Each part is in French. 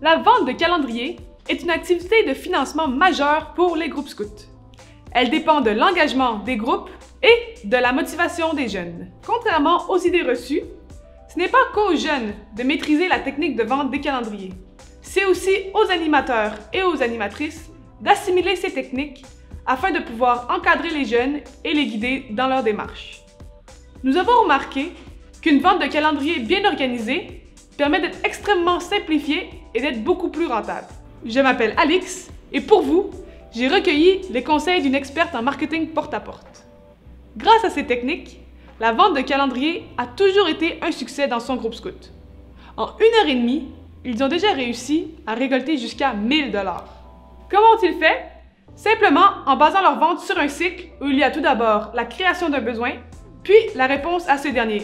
La vente de calendrier est une activité de financement majeure pour les groupes scouts. Elle dépend de l'engagement des groupes et de la motivation des jeunes. Contrairement aux idées reçues, ce n'est pas qu'aux jeunes de maîtriser la technique de vente des calendriers. C'est aussi aux animateurs et aux animatrices d'assimiler ces techniques afin de pouvoir encadrer les jeunes et les guider dans leur démarche. Nous avons remarqué qu'une vente de calendrier bien organisée permet d'être extrêmement simplifiée et d'être beaucoup plus rentable. Je m'appelle Alix et pour vous, j'ai recueilli les conseils d'une experte en marketing porte-à-porte. Grâce à ces techniques, la vente de calendrier a toujours été un succès dans son groupe scout. En 1h30, ils ont déjà réussi à récolter jusqu'à 1000 $. Comment ont-ils fait? Simplement en basant leur vente sur un cycle où il y a tout d'abord la création d'un besoin, puis la réponse à ce dernier.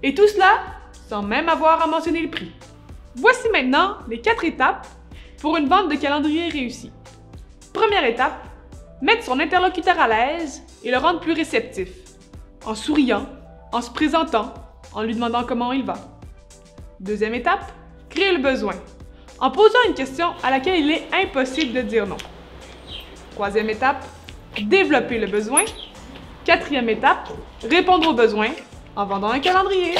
Et tout cela sans même avoir à mentionner le prix. Voici maintenant les 4 étapes pour une vente de calendrier réussie. Première étape, mettre son interlocuteur à l'aise et le rendre plus réceptif, en souriant, en se présentant, en lui demandant comment il va. Deuxième étape, créer le besoin, en posant une question à laquelle il est impossible de dire non. Troisième étape, développer le besoin. Quatrième étape, répondre aux besoins en vendant un calendrier.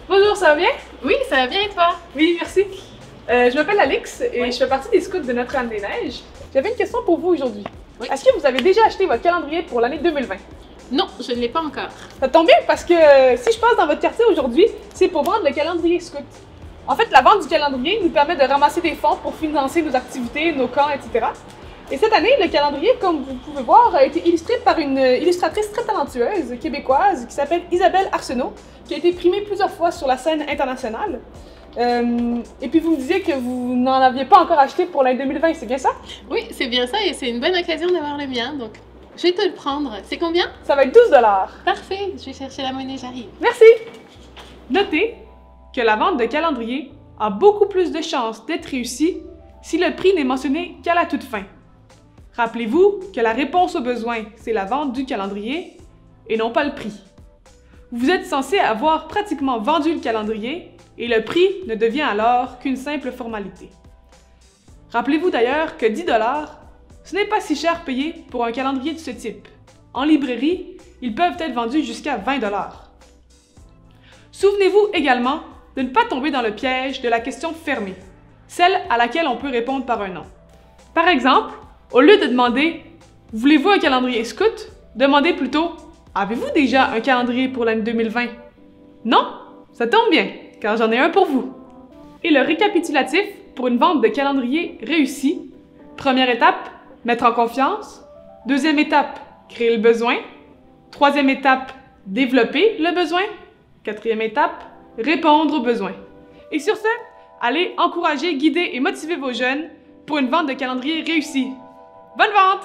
Bonjour, ça va bien? Oui, ça va bien et toi? Oui, merci. Je m'appelle Alix et je fais partie des scouts de Notre-Dame-des-Neiges. J'avais une question pour vous aujourd'hui. Oui. Est-ce que vous avez déjà acheté votre calendrier pour l'année 2020? Non, je ne l'ai pas encore. Ça tombe bien parce que si je passe dans votre quartier aujourd'hui, c'est pour vendre le calendrier scout. En fait, la vente du calendrier nous permet de ramasser des fonds pour financer nos activités, nos camps, etc. Et cette année, le calendrier, comme vous pouvez voir, a été illustré par une illustratrice très talentueuse québécoise qui s'appelle Isabelle Arsenault, qui a été primée plusieurs fois sur la scène internationale. Et puis vous me disiez que vous n'en aviez pas encore acheté pour l'année 2020, c'est bien ça? Oui, c'est bien ça et c'est une bonne occasion d'avoir le mien, donc je vais te le prendre. C'est combien? Ça va être 12 $. Parfait, je vais chercher la monnaie, j'arrive. Merci! Notez que la vente de calendrier a beaucoup plus de chances d'être réussie si le prix n'est mentionné qu'à la toute fin. Rappelez-vous que la réponse aux besoins, c'est la vente du calendrier et non pas le prix. Vous êtes censé avoir pratiquement vendu le calendrier et le prix ne devient alors qu'une simple formalité. Rappelez-vous d'ailleurs que 10 $, ce n'est pas si cher payé pour un calendrier de ce type. En librairie, ils peuvent être vendus jusqu'à 20 $. Souvenez-vous également de ne pas tomber dans le piège de la question fermée, celle à laquelle on peut répondre par un non. Par exemple, au lieu de demander « Voulez-vous un calendrier scout ?», demandez plutôt « Avez-vous déjà un calendrier pour l'année 2020 ?» Non? Ça tombe bien, car j'en ai un pour vous. Et le récapitulatif pour une vente de calendrier réussie. Première étape, mettre en confiance. Deuxième étape, créer le besoin. Troisième étape, développer le besoin. Quatrième étape, répondre aux besoins. Et sur ce, allez encourager, guider et motiver vos jeunes pour une vente de calendrier réussie. Bonne vente!